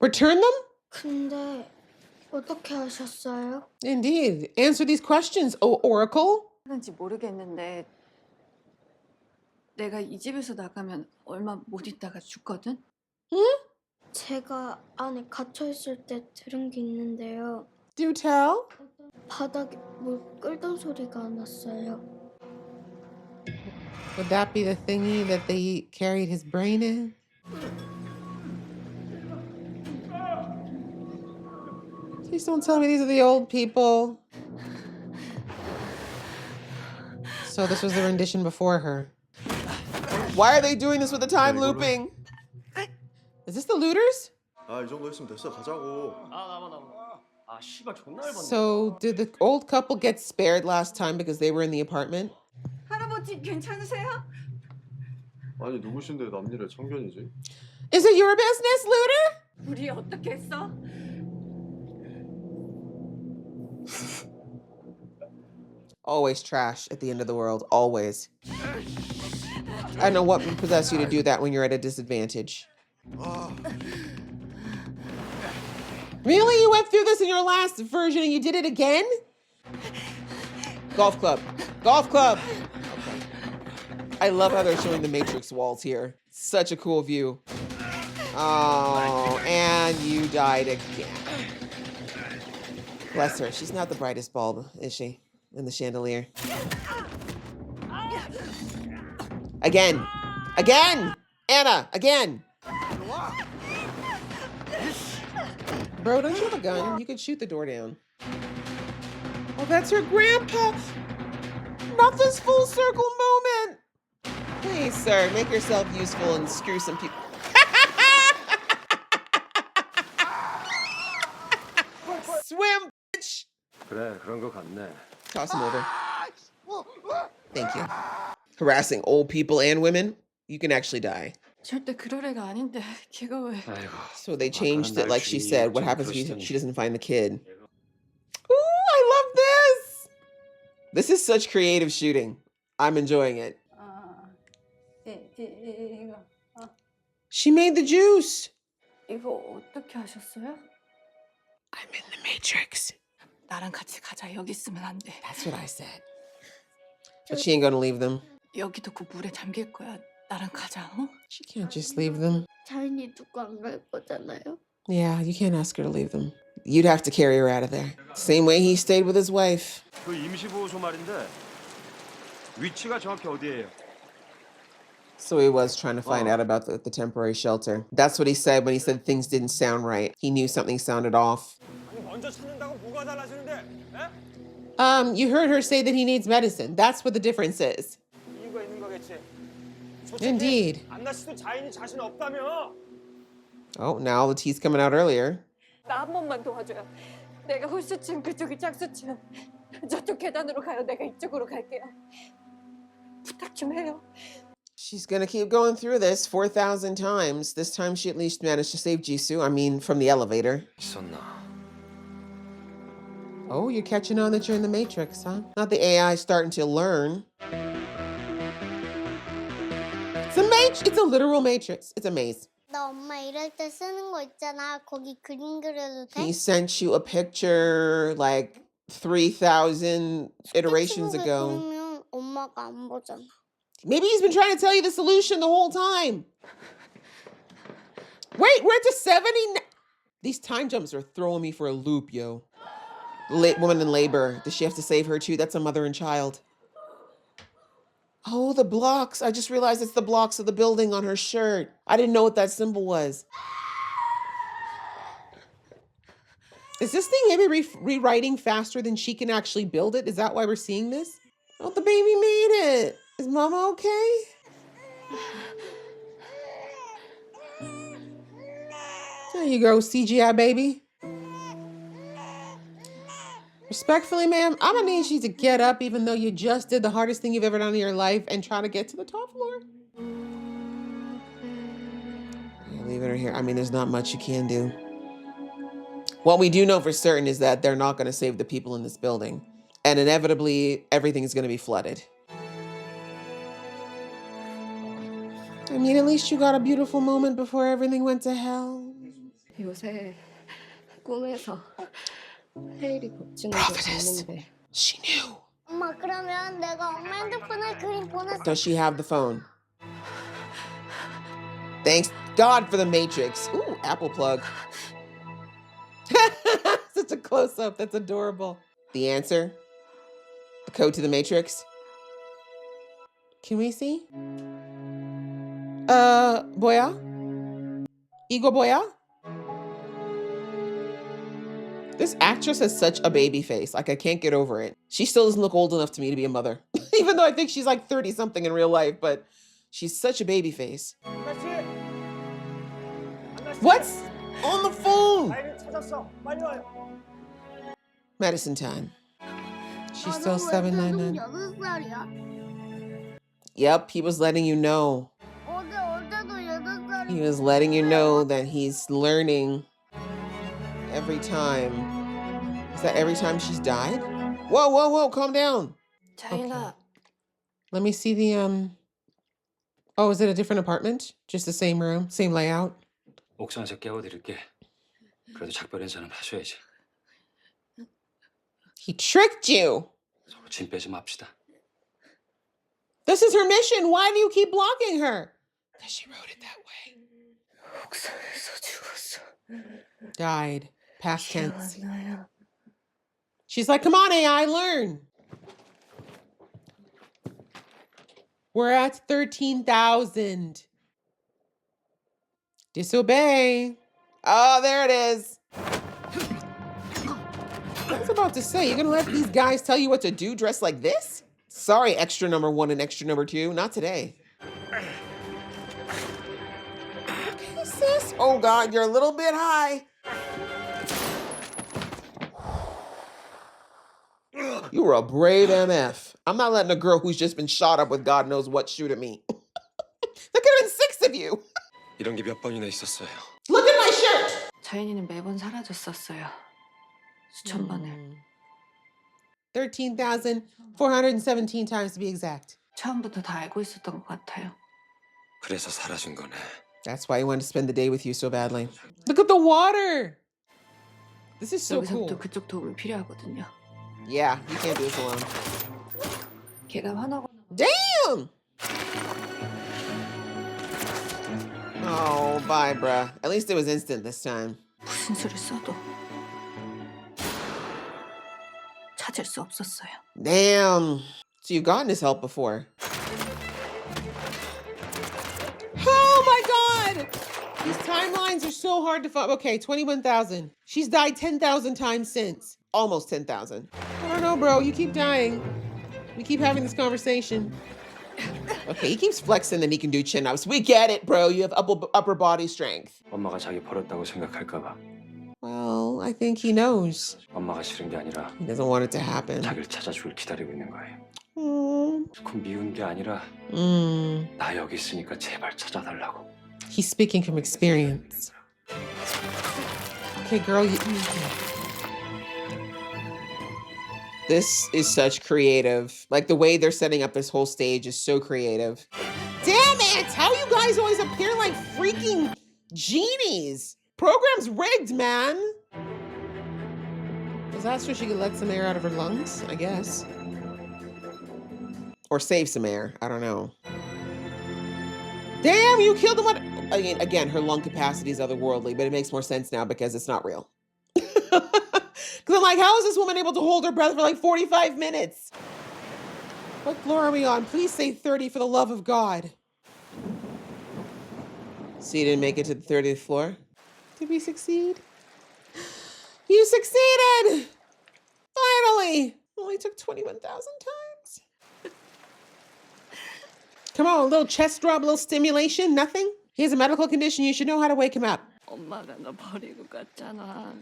Return them? 근데 어떻게 하셨어요? Indeed. Answer these questions, O Oracle. 하는지 모르겠는데 내가 이 집에서 나가면 얼마 못 있다가 죽거든? 제가 안에 갇혀 있을 때 들은 게 있는데요. Do tell. 바닥에 물 끓던 소리가 났어요. Would that be the thingy that they carried his brain in? Please don't tell me these are the old people. So this was the rendition before her. Why are they doing this with the time looping? Is this the looters? 이 정도 했으면 됐어. 가자고. 씨발 존나 열받네. So did the old couple get spared last time because they were in the apartment? 할아버지 괜찮으세요? 아니 누구신데 남일의 참견이지? Is it your business, looter? 우리 어떻게 했어? Always trash at the end of the world. Always. I don't know what possessed you to do that when you're at a disadvantage. Really? You went through this in your last version and you did it again? Golf club. Golf club. Okay. I love how they're showing the Matrix walls here. Such a cool view. Oh, and you died again. Bless her. She's not the brightest bulb, is she? In the chandelier. Again. Again! Anna, again! Bro, don't you have a gun? You could shoot the door down. Oh, that's her grandpa! Not this full circle moment! Please, sir, make yourself useful and screw some people. Swim, bitch! 그래, 그런 거 같네. Toss him over. Thank you. Harassing old people and women? You can actually die. 절대 그럴 애가 아닌데 걔가 왜? 아이고. So they changed it like she said. What happens if she doesn't find the kid? Ooh, I love this! This is such creative shooting. I'm enjoying it. She made the juice. 이거 어떻게 하셨어요? I'm in the Matrix. 나랑 같이 가자. 여기 있으면 안 돼. That's what I said. But she ain't gonna leave them. 여기도 그 물에 잠길 거야. 나랑 가자. 어? She can't just leave them. 자인이 두고 안 갈 거잖아요. Yeah, you can't ask her to leave them. You'd have to carry her out of there. Same way he stayed with his wife. 그 임시보호소 말인데 위치가 정확히 어디예요? So he was trying to find out about the temporary shelter. That's what he said when he said things didn't sound right. He knew something sounded off. 먼저 찾는다고 뭐가 달라지는데? You heard her say that he needs medicine. That's what the difference is. 이유가 있는 거겠지. Indeed. 안나 씨도 자인이 자신 없다며? Oh, now the tea's coming out earlier. 나 한 번만 도와줘요. 내가 홀수층, 그쪽이 짝수층. 저쪽 계단으로 가요. 내가 이쪽으로 갈게요. 부탁 좀 해요. She's gonna keep going through this 4,000 times. This time she at least managed to save Jisoo. I mean, from the elevator. 있었나? Oh, you're catching on that you're in the Matrix, huh? Not the AI starting to learn. It's a literal matrix. It's a maze. 나 엄마 일할 때 쓰는 거 있잖아. 거기 그림 그려도 돼? He sent you a picture like 3,000 iterations 스티커북에 ago. 그리면 엄마가 안 보잖아. Maybe he's been trying to tell you the solution the whole time. Wait, we're at the 70. These time jumps are throwing me for a loop, yo. Woman in labor. Does she have to save her too? That's a mother and child. Oh, the blocks. I just realized it's the blocks of the building on her shirt. I didn't know what that symbol was. Is this thing maybe rewriting faster than she can actually build it? Is that why we're seeing this? Oh, the baby made it. Is mama okay? There you go, CGI baby. Respectfully, ma'am, I'm gonna need you to get up even though you just did the hardest thing you've ever done in your life and try to get to the top floor. You're leaving her here. I mean, there's not much you can do. What we do know for certain is that they're not gonna save the people in this building. And inevitably, everything's gonna be flooded. I mean, at least you got a beautiful moment before everything went to hell. 요새 꿈에서 헤일이 겹치는 걸 봤는데 She knew. 엄마 그러면 내가 엄마 핸드폰에 그림 보냈어. Does she have the phone? Thanks God for the Matrix. Ooh, Apple plug. Such a close-up. That's adorable. The answer? The code to the Matrix? Can we see? Boya? Igor Boya? This actress has such a baby face. Like, I can't get over it. She still doesn't look old enough to me to be a mother. Even though I think she's like 30-something in real life, but she's such a baby face. What's on the phone? Medicine time. She's still 799. 8살이야? Yep, he was letting you know. 어제도 8살이야. He was letting you know that he's learning every time. Is that every time she's died? Whoa, whoa, whoa, calm down. 자인아, Let me see the, oh, is it a different apartment? Just the same room, same layout? 옥상에서 깨워드릴게. 그래도 작별 인사는 하셔야지. He tricked you. 서로 짐 빼지 맙시다. This is her mission. Why do you keep blocking her? Because she wrote it that way. 옥상에서 죽었어. Died. Past 기억 tense. 안 나요. She's like, come on, AI, learn. We're at 13,000. Disobey. Oh, there it is. I was about to say, you're going to let these guys tell you what to do dressed like this? Sorry, extra number 1 and extra number 2. Not today. Okay, sis. Oh, God, you're a little bit high. You were a brave MF. I'm not letting a girl who's just been shot up with God knows what shoot at me. There could have been 6 of you. 이런 게 몇 번이나 있었어요. Look at my shirt. 자인이는 매번 사라졌었어요. 수천 번을. 13,417 times to be exact. 처음부터 다 알고 있었던 것 같아요. 그래서 사라진 거네. That's why he wanted to spend the day with you so badly. Look at the water. This is so cool. 여기서부터 그쪽 도움이 필요하거든요. Yeah, you can't do this alone. 걔가 화나거나 Damn! Oh, bye, bruh. At least it was instant this time. 무슨 수를 써도 찾을 수 없었어요. Damn. So you've gotten his help before. Oh my god! These timelines are so hard to find. Okay, 21,000. She's died 10,000 times since. Almost 10,000. I don't know, bro. You keep dying. We keep having this conversation. Okay, he keeps flexing that he can do chin-ups. We get it, bro. You have upper body strength. 엄마가 자기 버렸다고 생각할까 봐. Well, I think he knows. 엄마가 싫은 게 아니라 He doesn't want it to happen. 자기를 찾아주길 기다리고 있는 거예요. Mm. 그 미운 게 아니라 나 여기 있으니까 제발 찾아달라고. He's speaking from experience. Okay, girl, this is such creative. Like the way they're setting up this whole stage is so creative. Damn it! How you guys always appear like freaking genies? Program's rigged, man. Was that so she could let some air out of her lungs? I guess. Or save some air. I don't know. Damn, you killed him. I mean, again, her lung capacity is otherworldly, but it makes more sense now because it's not real. Because I'm like, how is this woman able to hold her breath for like 45 minutes? What floor are we on? Please say 30 for the love of God. So you didn't make it to the 30th floor? Did we succeed? You succeeded! Finally! Only took 21,000 times. Come on, a little chest rub, a little stimulation, nothing? He has a medical condition, you should know how to wake him up. 엄마가 너 버리고 갔잖아.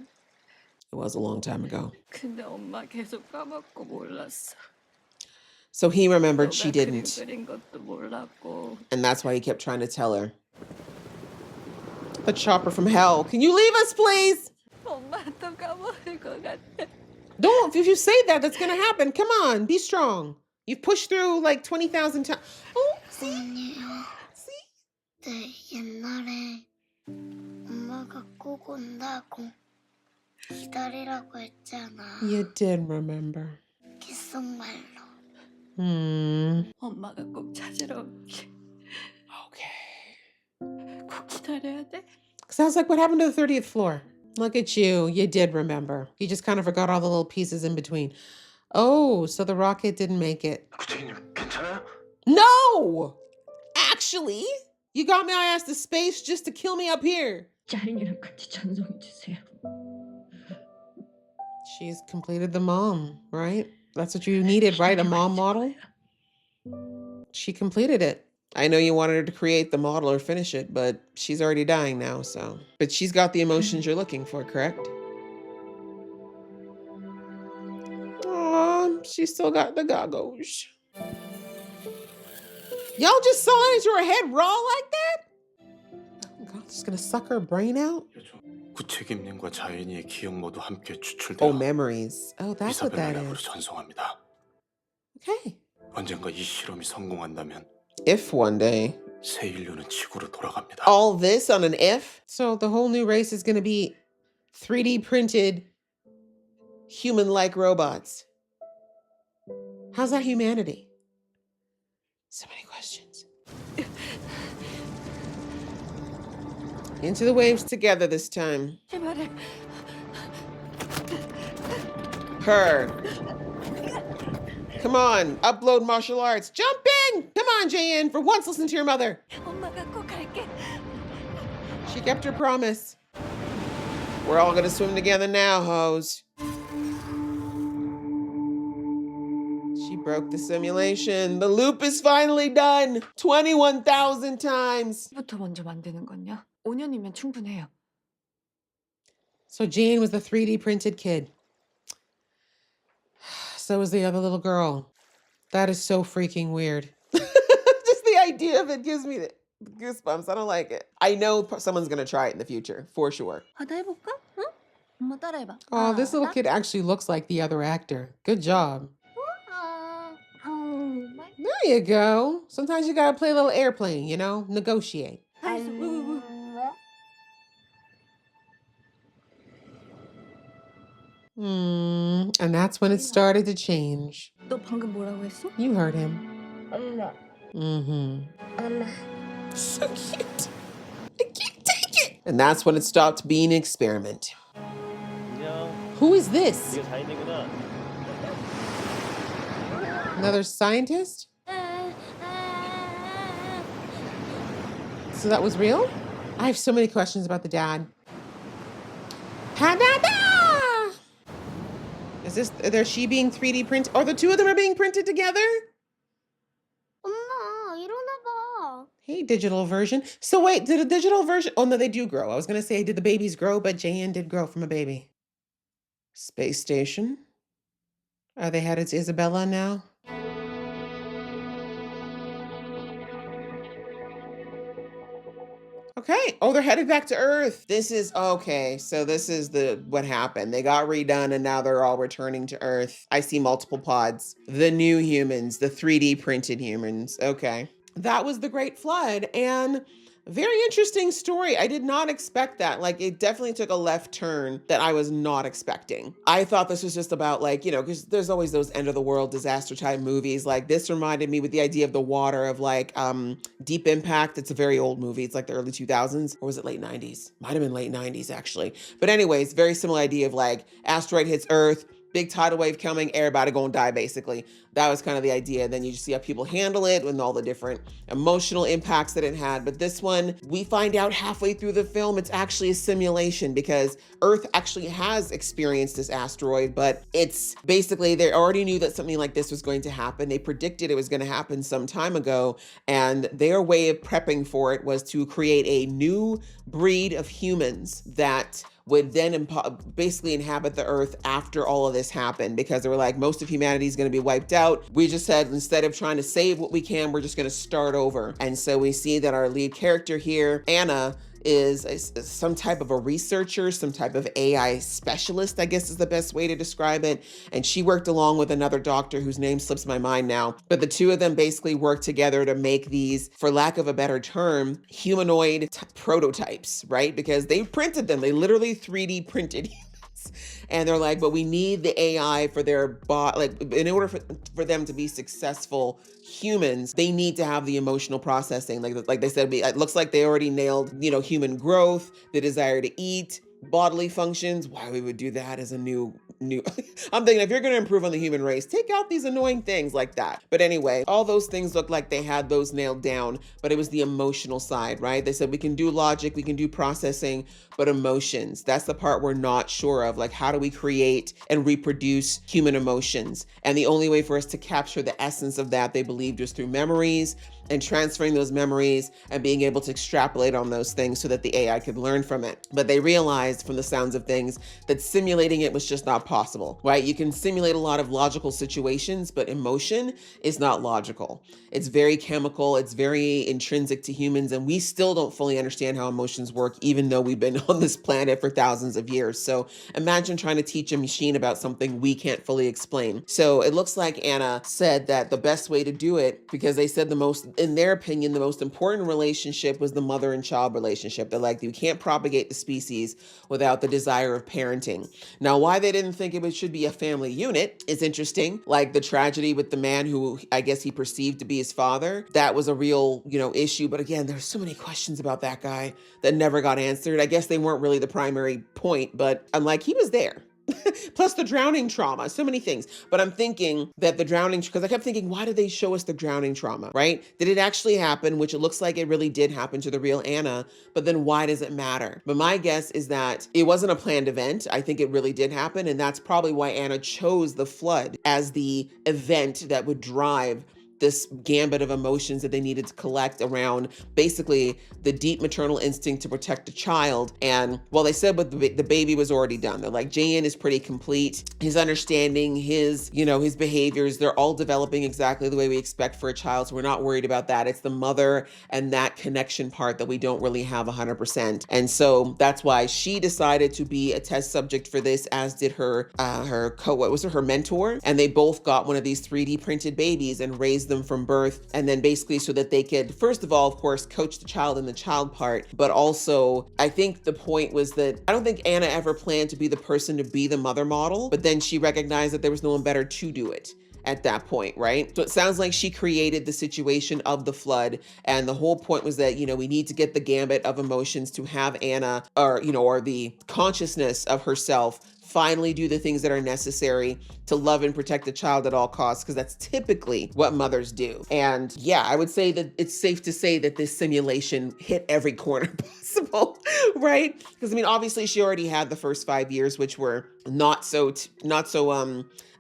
It was a long time ago. 근데 엄마 계속 까먹고 몰랐어. So he remembered she 너가 didn't. 그린 것도 몰랐고. And that's why he kept trying to tell her. The chopper from hell. Can you leave us, please? 엄마 또 까먹을 것 같아. Don't. If you say that, that's going to happen. Come on. Be strong. You've pushed through like 20,000 times. Oh, see? See? 네, 옛날에 엄마가 꼭 온다고 기다리라고 했잖아. You did remember. 귓속말로. 엄마가 꼭 찾으러 올게. Okay. 꼭 기다려야 돼. Sounds like what happened to the 30th floor. Look at you. You did remember. You just kind of forgot all the little pieces in between. Oh, so the rocket didn't make it. 구태기님 괜찮아요? No! Actually, you got my ass to space just to kill me up here. 짜린이랑 같이 전송해 주세요. She's completed the mom, right? That's what you needed, right? A mom model? She completed it. I know you wanted her to create the model or finish it, but she's already dying now, so. But she's got the emotions you're looking for, correct? Aw, she still got the goggles. Y'all just saw into her head raw like that? God, just gonna suck her brain out? 구책임님과 자연이의 기억 모두 함께 Oh, 추출되어 memories. Oh, that's what that 이사벨라락으로 is. 전송합니다. Okay. 언젠가 이 실험이 성공한다면 If one day. 새 인류는 지구로 돌아갑니다. All this on an if? So the whole new race is gonna be 3D printed human-like robots. How's that humanity? So many questions. Into the waves together this time. 제발해. Her. Come on, upload martial arts. Jump in! Come on, JN, for once listen to your mother. 엄마가 꼭 갈게. She kept her promise. We're all gonna swim together now, hoes. She broke the simulation. The loop is finally done. 21,000 times. 부터 먼저 만드는 건요? 5년이면 충분해요. So Jane was the 3D printed kid. So was the other little girl. That is so freaking weird. Just the idea of it gives me the goosebumps. I don't like it. I know someone's gonna try it in the future, for sure. 하나 해볼까? 응? 엄마 따라해봐. Oh, this little kid actually looks like the other actor. Good job. There you go. Sometimes you gotta play a little airplane, you know? Negotiate. And that's when it started to change. 너 방금 뭐라고 했어? You heard him. 엄마, Mm-hmm. 엄마. So cute. I can't take it. And that's when it stopped being an experiment. Who is this? Another scientist? So that was real? I have so many questions about the dad. Ha-da-da! Are she being 3D printed? Or the two of them are being printed together? 엄마, 일어나 봐. Hey, digital version. So wait, did a digital version? Oh no, they do grow. I was gonna say, did the babies grow? But Jayan did grow from a baby. Space station. Are they headed to Isabella now? Okay. Oh, they're headed back to Earth. This is okay. So this is what happened. They got redone and now they're all returning to Earth. I see multiple pods. The new humans, the 3D printed humans. Okay. That was the Great Flood, and very interesting story. I did not expect that. Like, it definitely took a left turn that I was not expecting. I thought this was just about, like, you know, because there's always those end of the world disaster type movies. Like, this reminded me with the idea of the water of, like, Deep Impact. It's a very old movie. It's like the early 2000s, or was it late 90s? Might have been late 90s actually. But anyways, very similar idea of, like, asteroid hits Earth, big tidal wave coming, everybody gonna die basically. That was kind of the idea. Then you just see how people handle it and all the different emotional impacts that it had. But this one, we find out halfway through the film, it's actually a simulation because Earth actually has experienced this asteroid, but it's basically, they already knew that something like this was going to happen. They predicted it was going to happen some time ago. And their way of prepping for it was to create a new breed of humans that would then basically inhabit the Earth after all of this happened, because they were like, most of humanity is going to be wiped out. We just said, instead of trying to save what we can, we're just going to start over. And so we see that our lead character here, Anna, is some type of a researcher, some type of AI specialist, I guess is the best way to describe it. And she worked along with another doctor whose name slips my mind now. But the two of them basically worked together to make these, for lack of a better term, humanoid prototypes, right? Because they printed them. They literally 3D printed humans. And they're like, but we need the AI for their bot, like in order for them to be successful humans, they need to have the emotional processing. Like they said, it looks like they already nailed, you know, human growth, the desire to eat, bodily functions. Why we would do that as a new I'm thinking, if you're going to improve on the human race, take out these annoying things like that. But anyway, all those things look like they had those nailed down, but it was the emotional side, right? They said we can do logic, we can do processing, but emotions, that's the part we're not sure of. Like, how do we create and reproduce human emotions? And the only way for us to capture the essence of that, they believed, was through memories and transferring those memories and being able to extrapolate on those things so that the AI could learn from it. But they realized from the sounds of things that simulating it was just not possible, right? You can simulate a lot of logical situations, but emotion is not logical. It's very chemical. It's very intrinsic to humans. And we still don't fully understand how emotions work, even though we've been on this planet for thousands of years. So imagine trying to teach a machine about something we can't fully explain. So it looks like Anna said that the best way to do it, because they said in their opinion, the most important relationship was the mother and child relationship. They're like, you can't propagate the species without the desire of parenting. Now, why they didn't think it should be a family unit is interesting. Like the tragedy with the man who I guess he perceived to be his father, that was a real, issue. But again, there's so many questions about that guy that never got answered. I guess they weren't really the primary point, but I'm like, he was there. Plus the drowning trauma, so many things. But I'm thinking that the drowning, because I kept thinking, why did they show us the drowning trauma, right? Did it actually happen? Which it looks like it really did happen to the real Anna, but then why does it matter? But my guess is that it wasn't a planned event. I think it really did happen. And that's probably why Anna chose the flood as the event that would drive this gambit of emotions that they needed to collect around basically the deep maternal instinct to protect a child. And well, they said, but the baby was already done. They're like, Jayan is pretty complete. His understanding, his behaviors, they're all developing exactly the way we expect for a child. So we're not worried about that. It's the mother and that connection part that we don't really have 100%. And so that's why she decided to be a test subject for this, as did her mentor. And they both got one of these 3D printed babies and raised them them from birth, and then basically so that they could, first of all, of course, coach the child in the child part, but also I think the point was that I don't think Anna ever planned to be the person to be the mother model, but then she recognized that there was no one better to do it at that point, right? So it sounds like she created the situation of the flood, and the whole point was that, you know, we need to get the gambit of emotions to have Anna, or, you know, or the consciousness of herself finally do the things that are necessary to love and protect the child at all costs, because that's typically what mothers do. And yeah, I would say that it's safe to say that this simulation hit every corner possible, right? Because I mean, obviously she already had the first 5 years, which were not so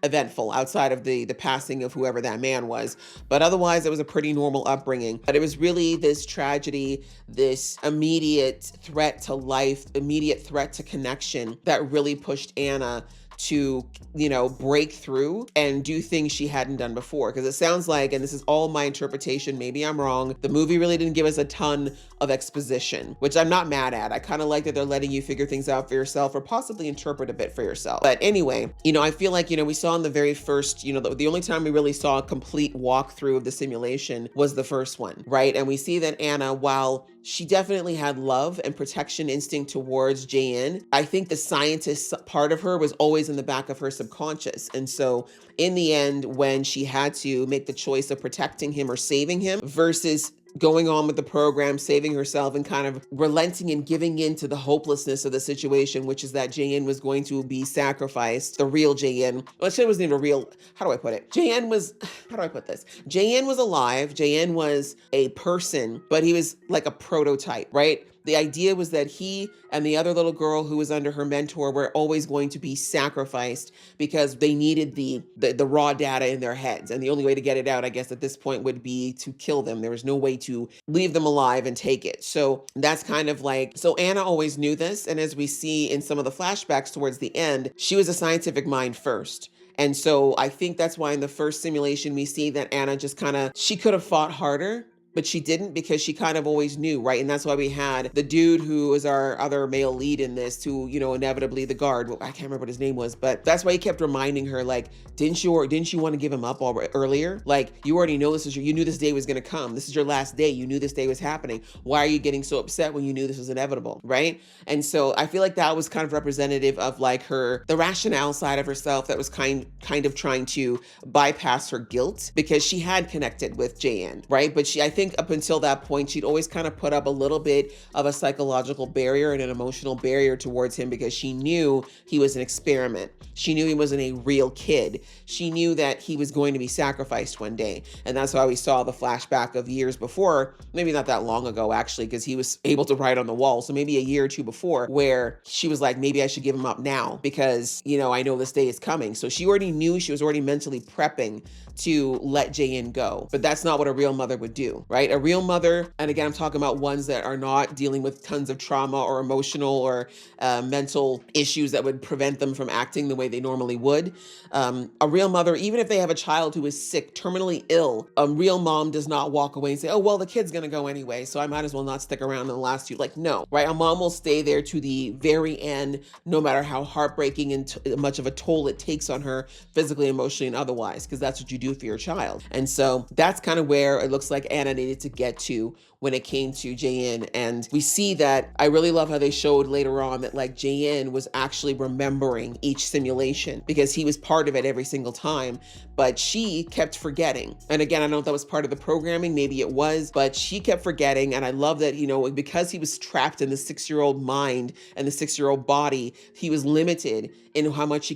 eventful outside of the passing of whoever that man was. But otherwise, it was a pretty normal upbringing. But it was really this tragedy, this immediate threat to life, immediate threat to connection that really pushed Anna to, you know, break through and do things she hadn't done before. Because it sounds like, and this is all my interpretation, maybe I'm wrong, the movie really didn't give us a ton of exposition, which I'm not mad at. I kind of like that they're letting you figure things out for yourself or possibly interpret a bit for yourself. But anyway, you know, I feel like, you know, we saw in the very first, you know, the only time we really saw a complete walkthrough of the simulation was the first one, right? And we see that Anna, while she definitely had love and protection instinct towards Jae-in, I think the scientist part of her was always in the back of her subconscious. And so in the end, when she had to make the choice of protecting him or saving him versus going on with the program, saving herself and kind of relenting and giving in to the hopelessness of the situation, which is that Jae-in was going to be sacrificed, the real Jae-in. Well, she wasn't even a real, how do I put it? Jae-in was, how do I put this? Jae-in was alive. Jae-in was a person, but he was like a prototype, right? The idea was that he and the other little girl who was under her mentor were always going to be sacrificed because they needed the raw data in their heads. And the only way to get it out, I guess, at this point would be to kill them. There was no way to leave them alive and take it. So that's kind of like, so Anna always knew this. And as we see in some of the flashbacks towards the end, she was a scientific mind first. And so I think that's why in the first simulation, we see that Anna just kind of, she could have fought harder, but she didn't because she kind of always knew, right? And that's why we had the dude who was our other male lead in this, who, you know, inevitably the guard, well, I can't remember what his name was, but that's why he kept reminding her, like, didn't you want to give him up earlier? Like, you already know this is you knew this day was going to come. This is your last day. You knew this day was happening. Why are you getting so upset when you knew this was inevitable, right? And so I feel like that was kind of representative of like the rationale side of herself that was kind of trying to bypass her guilt because she had connected with Jae-in, right? But I think up until that point, she'd always kind of put up a little bit of a psychological barrier and an emotional barrier towards him because she knew he was an experiment. She knew he wasn't a real kid. She knew that he was going to be sacrificed one day. And that's why we saw the flashback of years before, maybe not that long ago, actually, because he was able to write on the wall. So maybe a year or two before, where she was like, maybe I should give him up now because, you know, I know this day is coming. So she already knew, she was already mentally prepping to let Jae-in go. But that's not what a real mother would do, right? A real mother, and again, I'm talking about ones that are not dealing with tons of trauma or emotional or mental issues that would prevent them from acting the way they normally would. A real mother, even if they have a child who is sick, terminally ill, a real mom does not walk away and say, oh, well, the kid's gonna go anyway, so I might as well not stick around in the last few. Like, no, right? A mom will stay there to the very end, no matter how heartbreaking and much of a toll it takes on her physically, emotionally, and otherwise, because that's what you do for your child. And so that's kind of where it looks like Anna needed to get to when it came to Jae-in. And we see that, I really love how they showed later on that like Jae-in was actually remembering each simulation because he was part of it every single time, but she kept forgetting. And again, I don't know if that was part of the programming, maybe it was, but she kept forgetting. And I love that, you know, because he was trapped in the 6-year-old mind and the 6-year-old body, he was limited in how much he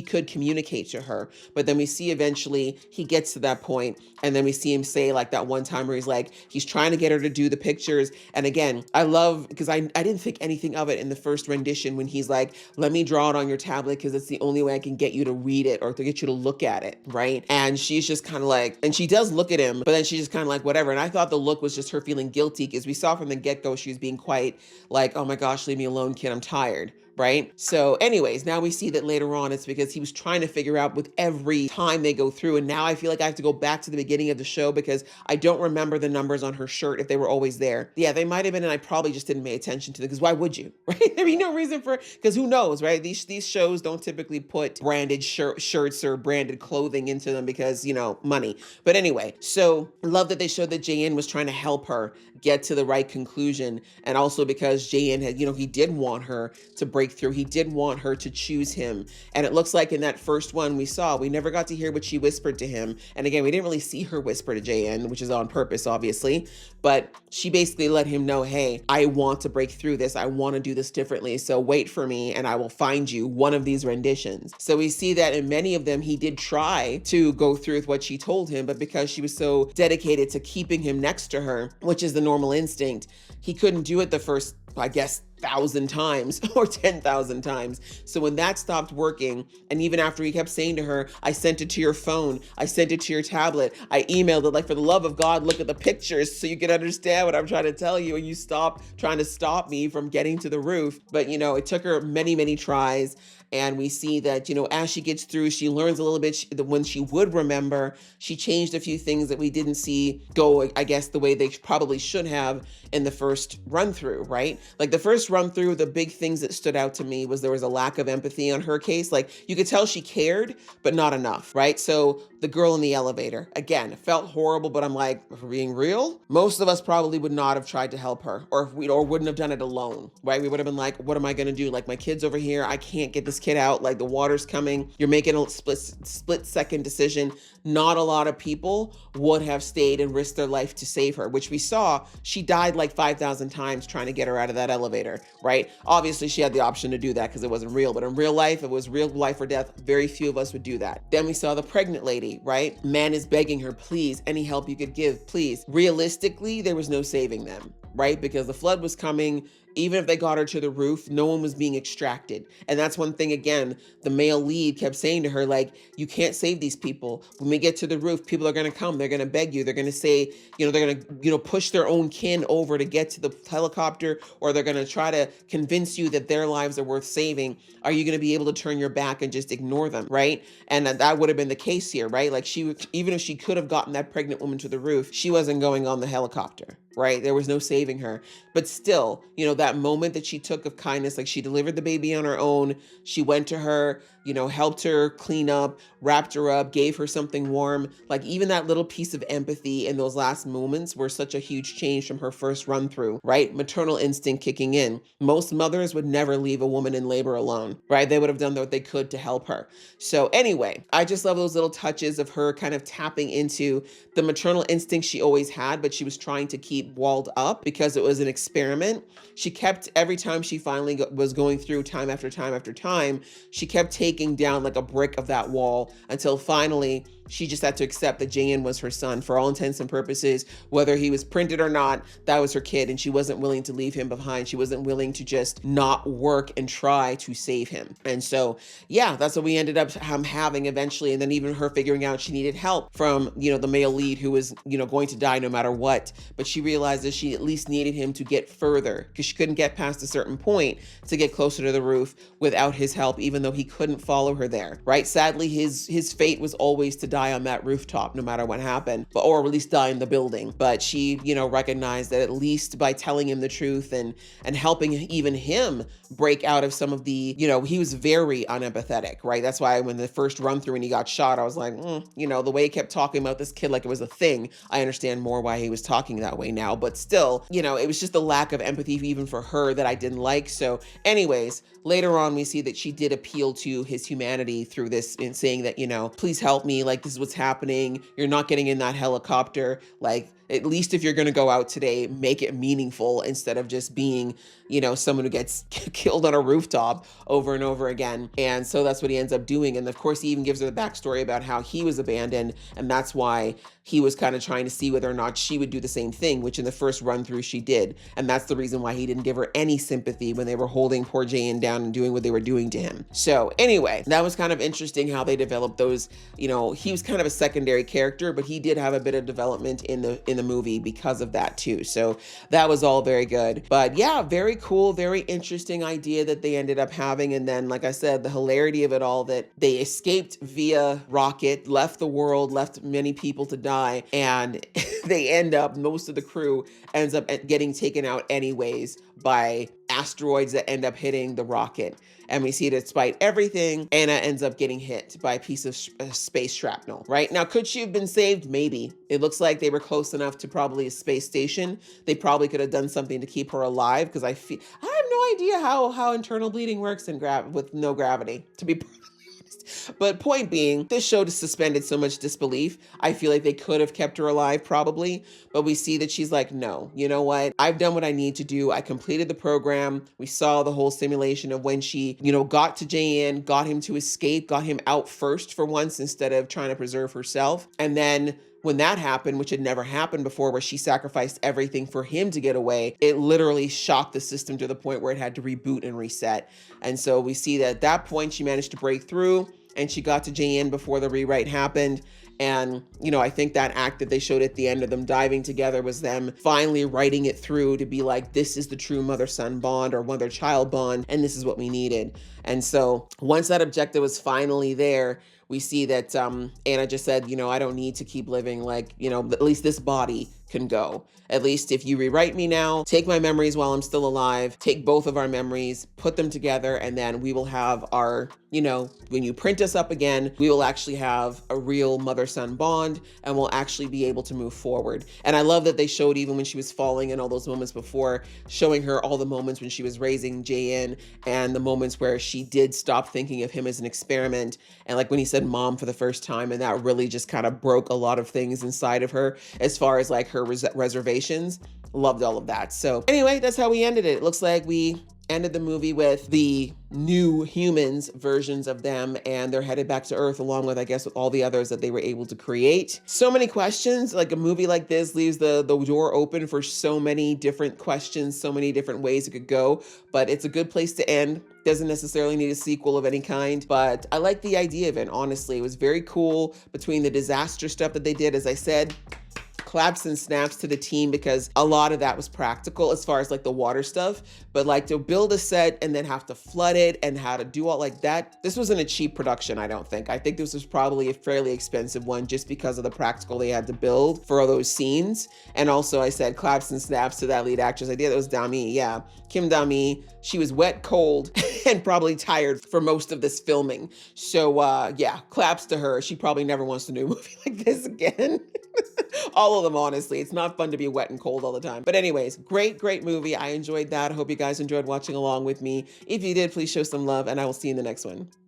could communicate to her. But then we see eventually he gets to that point, and then we see him say like that one time where he's like, he's trying to get her to do the pictures. And again, I love, because I didn't think anything of it in the first rendition when he's like, let me draw it on your tablet because it's the only way I can get you to read it or to get you to look at it, right? And she's just kind of like, and she does look at him, but then she's just kind of like, whatever. And I thought the look was just her feeling guilty because we saw from the get-go she was being quite like, oh my gosh, leave me alone, kid, I'm tired. right? So anyways, now we see that later on it's because he was trying to figure out with every time they go through. And now I feel like I have to go back to the beginning of the show because I don't remember the numbers on her shirt if they were always there. Yeah, they might have been, and I probably just didn't pay attention to them because why would you, right? There'd be no reason for, because who knows, right? These shows don't typically put branded shirts or branded clothing into them because, you know, money. But anyway, so I love that they showed that Jae-in was trying to help her get to the right conclusion. And also because Jae-in had, you know, he did want her to break through. He did want her to choose him. And it looks like in that first one we saw, we never got to hear what she whispered to him. And again, we didn't really see her whisper to Jae-in, which is on purpose, obviously. But she basically let him know, hey, I want to break through this. I want to do this differently. So wait for me and I will find you one of these renditions. So we see that in many of them, he did try to go through with what she told him, but because she was so dedicated to keeping him next to her, which is the normal instinct, he couldn't do it the first, I guess, 1,000 times or 10,000 times. So when that stopped working, and even after he kept saying to her, I sent it to your phone, I sent it to your tablet, I emailed it, like, for the love of God, look at the pictures so you can understand what I'm trying to tell you, and you stop trying to stop me from getting to the roof. But, you know, it took her many, many tries. And we see that, you know, as she gets through, she learns a little bit. When she would remember, she changed a few things that we didn't see go, I guess, the way they probably should have in the first run through, right? Like the first run through, the big things that stood out to me was there was a lack of empathy on her case. Like you could tell she cared, but not enough, right? So the girl in the elevator, again, it felt horrible, but I'm like, if we're being real, most of us probably would not have tried to help her, or wouldn't have done it alone, right? We would have been like, what am I going to do? Like my kid's over here. I can't get this kid out. Like the water's coming. You're making a split second decision. Not a lot of people would have stayed and risked their life to save her, which we saw. She died like 5,000 times trying to get her out of that elevator, right? Obviously she had the option to do that because it wasn't real, but in real life, if it was real life or death, very few of us would do that. Then we saw the pregnant lady, right? Man is begging her, please, any help you could give, please. Realistically, there was no saving them, right? Because the flood was coming. Even if they got her to the roof, no one was being extracted. And that's one thing, again, the male lead kept saying to her, like, you can't save these people. When we get to the roof, people are going to come. They're going to beg you. They're going to say, you know, they're going to, you know, push their own kin over to get to the helicopter, or they're going to try to convince you that their lives are worth saving. Are you going to be able to turn your back and just ignore them, right? And that would have been the case here, right? Like even if she could have gotten that pregnant woman to the roof, she wasn't going on the helicopter, right? There was no saving her. But still, you know, that moment that she took of kindness, like she delivered the baby on her own. She went to her, you know, helped her clean up, wrapped her up, gave her something warm. Like even that little piece of empathy in those last moments were such a huge change from her first run through, right? Maternal instinct kicking in. Most mothers would never leave a woman in labor alone, right? They would have done what they could to help her. So anyway, I just love those little touches of her kind of tapping into the maternal instinct she always had, but she was trying to keep walled up because it was an experiment. She kept, every time she finally was going through time after time after time, she kept taking down like a brick of that wall until finally she just had to accept that Jae-in was her son for all intents and purposes, whether he was printed or not. That was her kid, and she wasn't willing to leave him behind. She wasn't willing to just not work and try to save him. And so, yeah, that's what we ended up having eventually. And then even her figuring out she needed help from, you know, the male lead who was, you know, going to die no matter what. But she realized that she at least needed him to get further because she couldn't get past a certain point to get closer to the roof without his help, even though he couldn't follow her there, right? Sadly, his fate was always to die on that rooftop no matter what happened, or at least die in the building. But she, you know, recognized that at least by telling him the truth and helping even him break out of some of the, you know, he was very unempathetic, right? That's why when the first run through and he got shot, I was like, you know, the way he kept talking about this kid like it was a thing, I understand more why he was talking that way now. But still, you know, it was just a lack of empathy even for her that I didn't like. So anyways, later on, we see that she did appeal to his humanity through this in saying that, you know, please help me. Like, this is what's happening. You're not getting in that helicopter. Like, at least if you're going to go out today, make it meaningful instead of just being, you know, someone who gets killed on a rooftop over and over again. And so that's what he ends up doing. And of course, he even gives her the backstory about how he was abandoned. And that's why he was kind of trying to see whether or not she would do the same thing, which in the first run through she did. And that's the reason why he didn't give her any sympathy when they were holding poor Jayan down and doing what they were doing to him. So anyway, that was kind of interesting how they developed those, you know, he was kind of a secondary character, but he did have a bit of development in the movie because of that too. So that was all very good. But yeah, very cool, very interesting idea that they ended up having. And then, like I said, the hilarity of it all, that they escaped via rocket, left the world, left many people to die, and they end up, most of the crew ends up getting taken out anyways by asteroids that end up hitting the rocket. And we see, despite everything, Anna ends up getting hit by a piece of space shrapnel, right? Now, could she have been saved? Maybe. It looks like they were close enough to probably a space station. They probably could have done something to keep her alive, because I have no idea how internal bleeding works with no gravity, to be perfectly honest. But point being, this show just suspended so much disbelief. I feel like they could have kept her alive probably, but we see that she's like, no, you know what? I've done what I need to do. I completed the program. We saw the whole simulation of when she, you know, got to Jayan, got him to escape, got him out first for once instead of trying to preserve herself. And then when that happened, which had never happened before, where she sacrificed everything for him to get away, it literally shocked the system to the point where it had to reboot and reset. And so we see that at that point, she managed to break through and she got to Jayan before the rewrite happened. And, you know, I think that act that they showed at the end of them diving together was them finally writing it through to be like, this is the true mother-son bond or mother-child bond, and this is what we needed. And so once that objective was finally there, we see that Anna just said, you know, I don't need to keep living, like, you know, at least this body can go. At least if you rewrite me now, take my memories while I'm still alive, take both of our memories, put them together, and then we will have our, you know, when you print us up again, we will actually have a real mother-son bond and we'll actually be able to move forward. And I love that they showed, even when she was falling and all those moments before, showing her all the moments when she was raising Jayan and the moments where she did stop thinking of him as an experiment. And like when he said mom for the first time, and that really just kind of broke a lot of things inside of her as far as like her reservations. Loved all of that. So anyway, that's how we ended it. It looks like we ended the movie with the new humans versions of them, and they're headed back to Earth along with, I guess, with all the others that they were able to create. So many questions. Like, a movie like this leaves the door open for so many different questions, so many different ways it could go, but it's a good place to end. Doesn't necessarily need a sequel of any kind, but I like the idea of it. Honestly, it was very cool. Between the disaster stuff that they did, as I said, claps and snaps to the team, because a lot of that was practical as far as like the water stuff, but like to build a set and then have to flood it and how to do all like that. This wasn't a cheap production, I don't think. I think this was probably a fairly expensive one just because of the practical they had to build for all those scenes. And also, I said claps and snaps to that lead actress. I did. That was Dami. Yeah. Kim Dami. She was wet, cold, and probably tired for most of this filming. So yeah, claps to her. She probably never wants to do a movie like this again. All of them, honestly. It's not fun to be wet and cold all the time. But anyways, great movie. I enjoyed that. I hope you guys enjoyed watching along with me. If you did, please show some love, and I will see you in the next one.